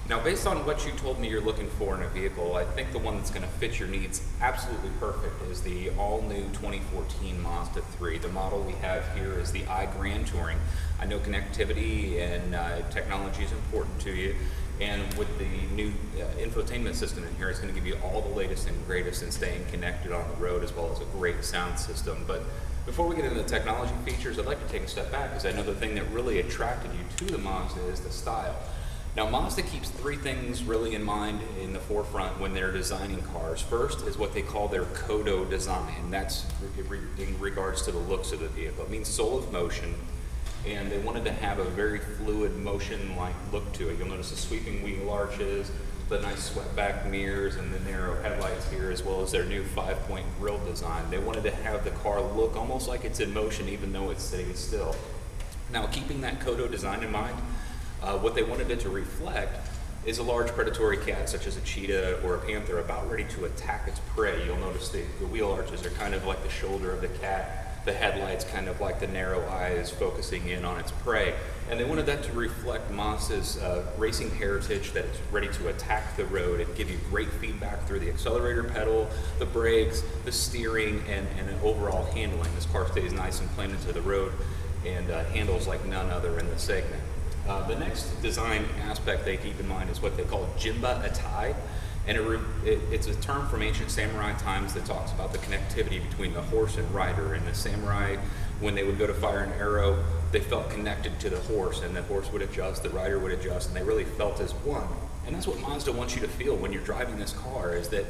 Now, based on what you told me you're looking for in a vehicle, I think the one that's going to fit your needs absolutely perfect is the all-new 2014 Mazda 3. The model we have here is the i Grand Touring. I know connectivity and technology is important to you, and with the new infotainment system in here, it's going to give you all the latest and greatest in staying connected on the road, as well as a great sound system. But before we get into the technology features, I'd like to take a step back, because I know the thing that really attracted you to the Mazda is the style. Now, Mazda keeps three things really in mind in the forefront when they're designing cars. First is what they call their Kodo design. That's in regards to the looks of the vehicle. It means soul of motion, and they wanted to have a very fluid motion-like look to it. You'll notice the sweeping wheel arches, the nice swept-back mirrors, and the narrow headlights here, as well as their new 5-point grille design. They wanted to have the car look almost like it's in motion, even though it's sitting still. Now, keeping that Kodo design in mind, what they wanted it to reflect is a large predatory cat, such as a cheetah or a panther, about ready to attack its prey. You'll notice the wheel arches are kind of like the shoulder of the cat, the headlights kind of like the narrow eyes focusing in on its prey. And they wanted that to reflect Mazda's racing heritage, that it's ready to attack the road and give you great feedback through the accelerator pedal, the brakes, the steering, and overall handling. This car stays nice and plain into the road and handles like none other in the segment. The next design aspect they keep in mind is what they call Jimba Atai, and it's a term from ancient samurai times that talks about the connectivity between the horse and rider. And the samurai, when they would go to fire an arrow, they felt connected to the horse, and the horse would adjust, the rider would adjust, and they really felt as one. And that's what Mazda wants you to feel when you're driving this car, is that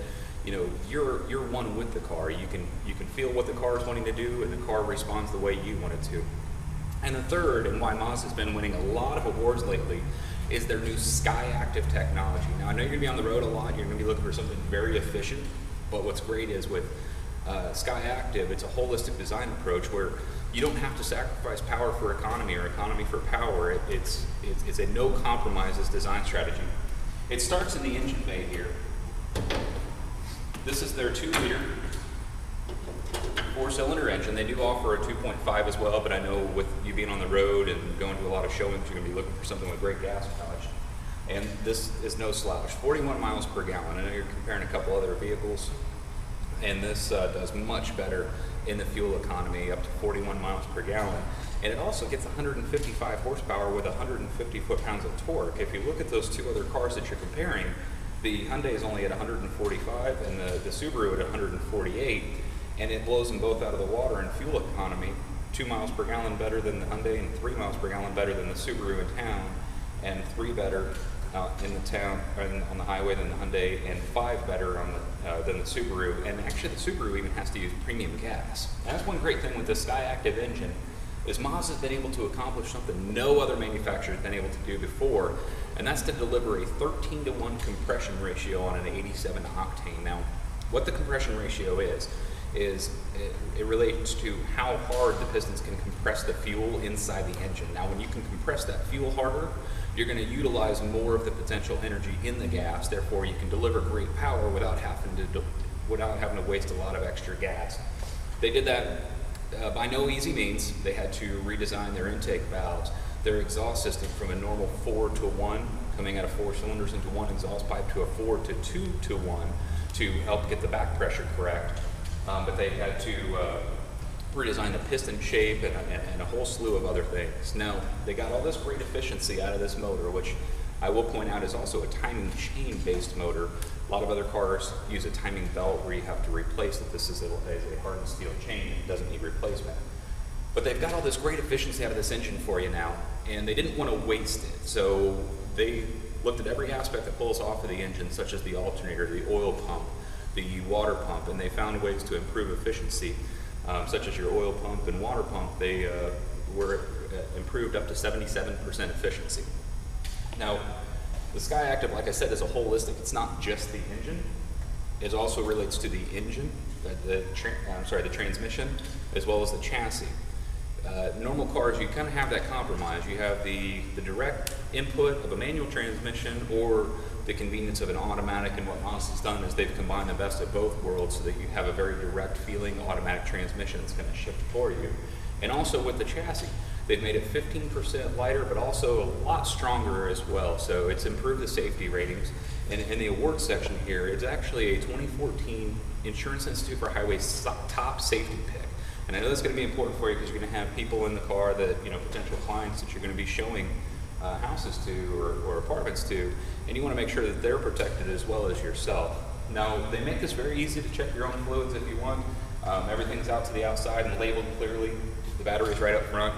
you're one with the car. You can feel what the car is wanting to do, and the car responds the way you want it to. And the third, and why Mazda's been winning a lot of awards lately, is their new SkyActiv technology. Now, I know you're going to be on the road a lot, you're going to be looking for something very efficient, but what's great is with SkyActiv, it's a holistic design approach where you don't have to sacrifice power for economy or economy for power. It's a no compromises design strategy. It starts in the engine bay here. This is their 2-liter 4-cylinder engine. They do offer a 2.5 as well, but I know with you being on the road and going to a lot of showings, you're going to be looking for something with great gas mileage. And this is no slouch, 41 miles per gallon. I know you're comparing a couple other vehicles, and this does much better in the fuel economy, up to 41 miles per gallon. And it also gets 155 horsepower with 150 foot-pounds of torque. If you look at those two other cars that you're comparing, the Hyundai is only at 145 and the Subaru at 148. And it blows them both out of the water in fuel economy. 2 miles per gallon better than the Hyundai, and 3 miles per gallon better than the Subaru in town, and 3 better in the town on the highway than the Hyundai, and 5 better than the Subaru. And actually, the Subaru even has to use premium gas. And that's one great thing with the SkyActiv engine, is Mazda's been able to accomplish something no other manufacturer has been able to do before, and that's to deliver a 13-to-1 compression ratio on an 87 octane. Now, what the compression ratio is it relates to how hard the pistons can compress the fuel inside the engine. Now, when you can compress that fuel harder, you're going to utilize more of the potential energy in the gas. Therefore, you can deliver great power without having to waste a lot of extra gas. They did that by no easy means. They had to redesign their intake valves, their exhaust system from a normal 4-to-1, coming out of 4 cylinders into one exhaust pipe, to a 4-to-2-to-1 to help get the back pressure correct. But they had to redesign the piston shape and a whole slew of other things. Now, they got all this great efficiency out of this motor, which I will point out is also a timing chain-based motor. A lot of other cars use a timing belt where you have to replace it. This is a hardened steel chain, and it doesn't need replacement. But they've got all this great efficiency out of this engine for you now, and they didn't want to waste it. So they looked at every aspect that pulls off of the engine, such as the alternator, the oil pump, the water pump, and they found ways to improve efficiency, such as your oil pump and water pump. They were improved up to 77% efficiency. Now, the SkyActiv, like I said, is a holistic. It's not just the engine. It also relates to the engine, the transmission, as well as the chassis. Normal cars, you kind of have that compromise. You have the direct input of a manual transmission, or the convenience of an automatic, and what Mazda's done is they've combined the best of both worlds so that you have a very direct feeling automatic transmission that's going to shift for you. And also with the chassis, they've made it 15% lighter, but also a lot stronger as well. So it's improved the safety ratings. And in the awards section here, it's actually a 2014 Insurance Institute for Highways top safety pick. And I know that's going to be important for you because you're going to have people in the car that, you know, potential clients that you're going to be showing houses to or apartments to, and you want to make sure that they're protected as well as yourself. Now, they make this very easy to check your own fluids if you want. Everything's out to the outside and labeled clearly. The battery's right up front.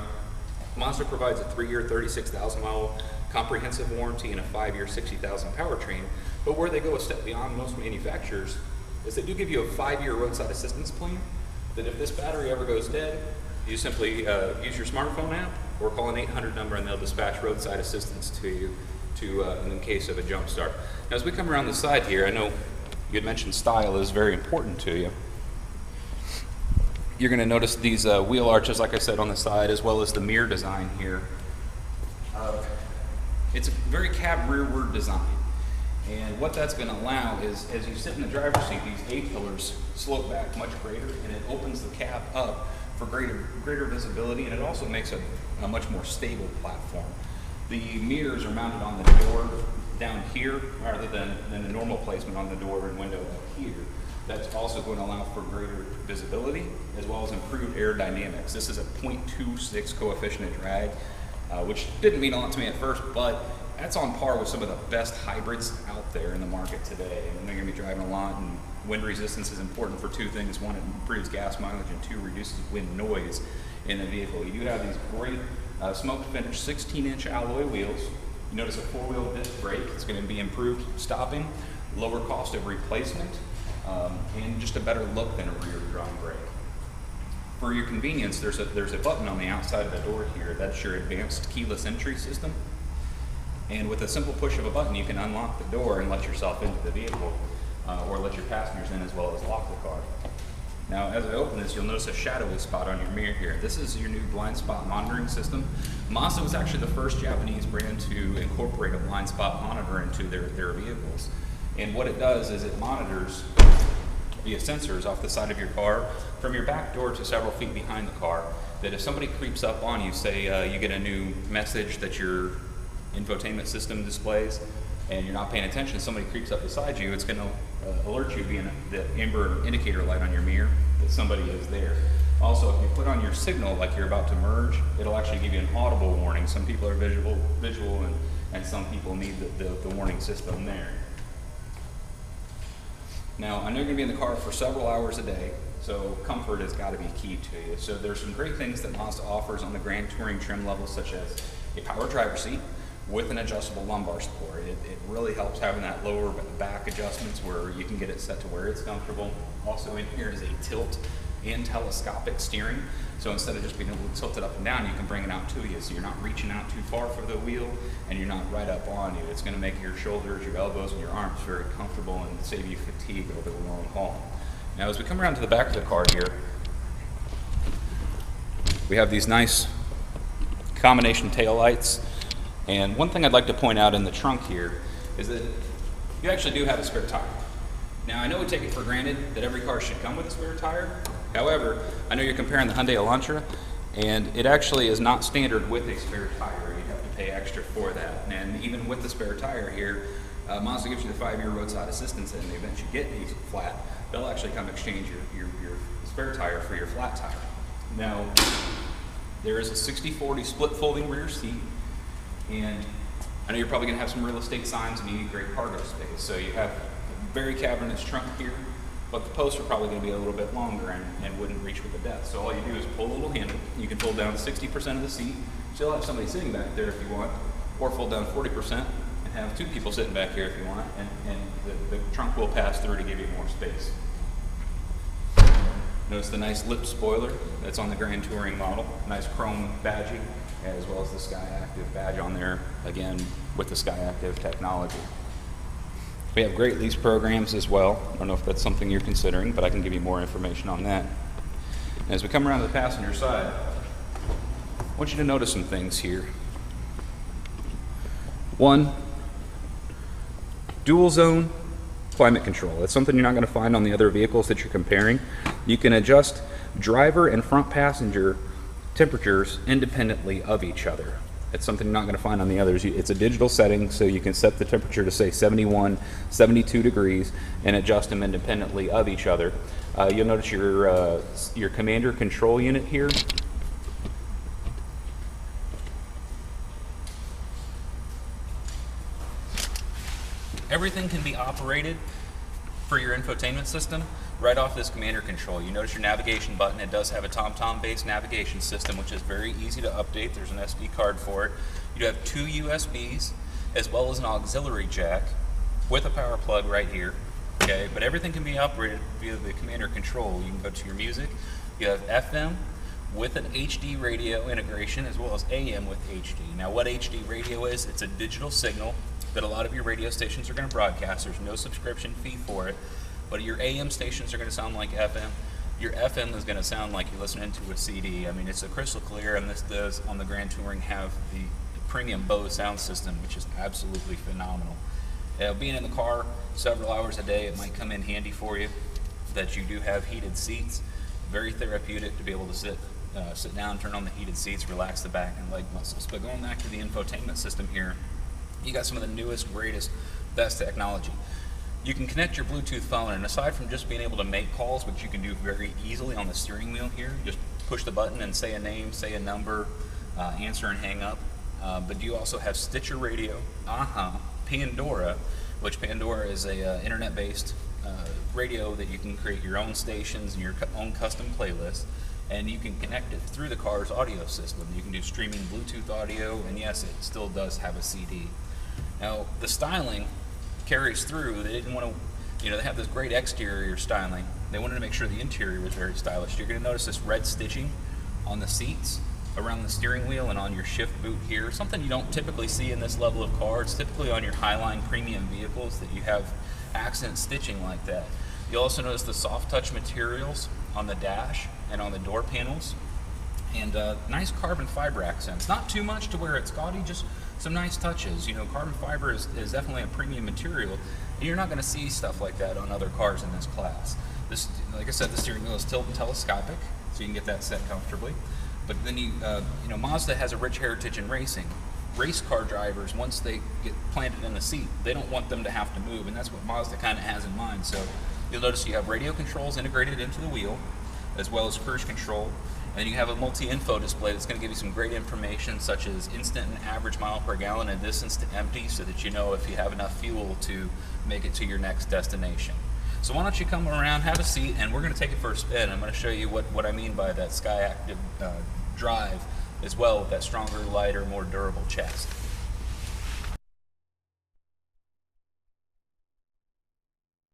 Mazda provides a 3-year, 36,000 mile comprehensive warranty and a 5-year, 60,000 powertrain. But where they go a step beyond most manufacturers is they do give you a 5-year roadside assistance plan that if this battery ever goes dead, you simply use your smartphone app or call an 800 number and they'll dispatch roadside assistance to you in the case of a jump start. Now, as we come around the side here, I know you had mentioned style is very important to you. You're going to notice these wheel arches, like I said, on the side, as well as the mirror design here. It's a very cab rearward design. And what that's going to allow is, as you sit in the driver's seat, these A-pillars slope back much greater, and it opens the cab up for greater visibility, and it also makes a much more stable platform. The mirrors are mounted on the door down here, rather than a normal placement on the door and window up here. That's also going to allow for greater visibility, as well as improved aerodynamics. This is a 0.26 coefficient of drag, which didn't mean a lot to me at first, but that's on par with some of the best hybrids out there in the market today. And they're going to be driving a lot, and wind resistance is important for two things. One, it improves gas mileage, and two, reduces wind noise in the vehicle. You do have these great smoke finish 16-inch alloy wheels. You notice a 4-wheel disc brake. It's going to be improved stopping, lower cost of replacement, and just a better look than a rear drum brake. For your convenience, there's a button on the outside of the door here. That's your advanced keyless entry system. And with a simple push of a button, you can unlock the door and let yourself into the vehicle, or let your passengers in as well as lock the car. Now, as I open this, you'll notice a shadowy spot on your mirror here. This is your new blind spot monitoring system. Mazda was actually the first Japanese brand to incorporate a blind spot monitor into their vehicles. And what it does is it monitors via sensors off the side of your car from your back door to several feet behind the car, that if somebody creeps up on you, say you get a new message that your infotainment system displays and you're not paying attention, somebody creeps up beside you, it's going to alert you via the amber indicator light on your mirror that somebody is there. Also, if you put on your signal like you're about to merge, it'll actually give you an audible warning. Some people are visual and some people need the warning system there. Now, I know you're going to be in the car for several hours a day, so comfort has got to be key to you. So there's some great things that Mazda offers on the Grand Touring trim level, such as a power driver's seat with an adjustable lumbar support. It really helps having that lower back adjustments where you can get it set to where it's comfortable. Also in here is a tilt and telescopic steering. So instead of just being able to tilt it up and down, you can bring it out to you, so you're not reaching out too far for the wheel and you're not right up on you. It's going to make your shoulders, your elbows, and your arms very comfortable and save you fatigue over the long haul. Now, as we come around to the back of the car here, we have these nice combination taillights. And one thing I'd like to point out in the trunk here is that you actually do have a spare tire. Now, I know we take it for granted that every car should come with a spare tire. However, I know you're comparing the Hyundai Elantra, and it actually is not standard with a spare tire. You have to pay extra for that. And even with the spare tire here, Mazda gives you the 5-year roadside assistance, and in the event you get a flat, they'll actually come exchange your spare tire for your flat tire. Now, there is a 60-40 split folding rear seat, and I know you're probably going to have some real estate signs and you need great cargo space. So you have a very cavernous trunk here, but the posts are probably going to be a little bit longer and wouldn't reach with the depth. So all you do is pull a little handle. You can pull down 60% of the seat. Still have somebody sitting back there if you want, or fold down 40% and have 2 people sitting back here if you want, and the trunk will pass through to give you more space. Notice the nice lip spoiler that's on the Grand Touring model. Nice chrome badging, as well as the Sky Active badge on there, again, with the Sky Active technology. We have great lease programs as well. I don't know if that's something you're considering, but I can give you more information on that. And as we come around to the passenger side, I want you to notice some things here. One, dual zone climate control. That's something you're not going to find on the other vehicles that you're comparing. You can adjust driver and front passenger temperatures independently of each other. It's something you're not going to find on the others. It's a digital setting, so you can set the temperature to say 71, 72 degrees and adjust them independently of each other. You'll notice your commander control unit here. Everything can be operated for your infotainment system right off this commander control. You notice your navigation button. It does have a TomTom based navigation system, which is very easy to update. There's an SD card for it. You have 2 USBs as well as an auxiliary jack with a power plug right here. Okay, but everything can be operated via the commander control. You can go to your music. You have FM with an HD radio integration as well as AM with HD. Now what HD radio is, it's a digital signal that a lot of your radio stations are going to broadcast. There's no subscription fee for it. But your AM stations are going to sound like FM. Your FM is going to sound like you're listening to a CD. I mean, it's a crystal clear, and this does, on the Grand Touring, have the premium Bose sound system, which is absolutely phenomenal. Being in the car several hours a day, it might come in handy for you that you do have heated seats. Very therapeutic to be able to sit down, turn on the heated seats, relax the back and leg muscles. But going back to the infotainment system here, you got some of the newest, greatest, best technology. You can connect your Bluetooth phone, and aside from just being able to make calls, which you can do very easily on the steering wheel here, just push the button and say a name, say a number, answer and hang up. But you also have Stitcher Radio, Pandora, which Pandora is a internet-based radio that you can create your own stations and your own custom playlists, and you can connect it through the car's audio system. You can do streaming Bluetooth audio, and yes, it still does have a CD. Now, the styling carries through. They didn't want to, they have this great exterior styling. They wanted to make sure the interior was very stylish. You're going to notice this red stitching on the seats, around the steering wheel, and on your shift boot here. Something you don't typically see in this level of car. It's typically on your Highline premium vehicles that you have accent stitching like that. You'll also notice the soft touch materials on the dash and on the door panels, and nice carbon fiber accents. Not too much to where it's gaudy, just some nice touches. Carbon fiber is definitely a premium material, and you're not going to see stuff like that on other cars in this class. This, like I said, the steering wheel is tilt and telescopic, so you can get that set comfortably. But then Mazda has a rich heritage in racing. Race car drivers, once they get planted in the seat, they don't want them to have to move, and that's what Mazda kind of has in mind. So you'll notice you have radio controls integrated into the wheel, as well as cruise control. And you have a multi-info display that's going to give you some great information, such as instant and average mile per gallon and distance to empty, so that you know if you have enough fuel to make it to your next destination. So why don't you come around, have a seat, and we're going to take it for a spin. I'm going to show you what I mean by that Sky Active drive, as well with that stronger, lighter, more durable chassis.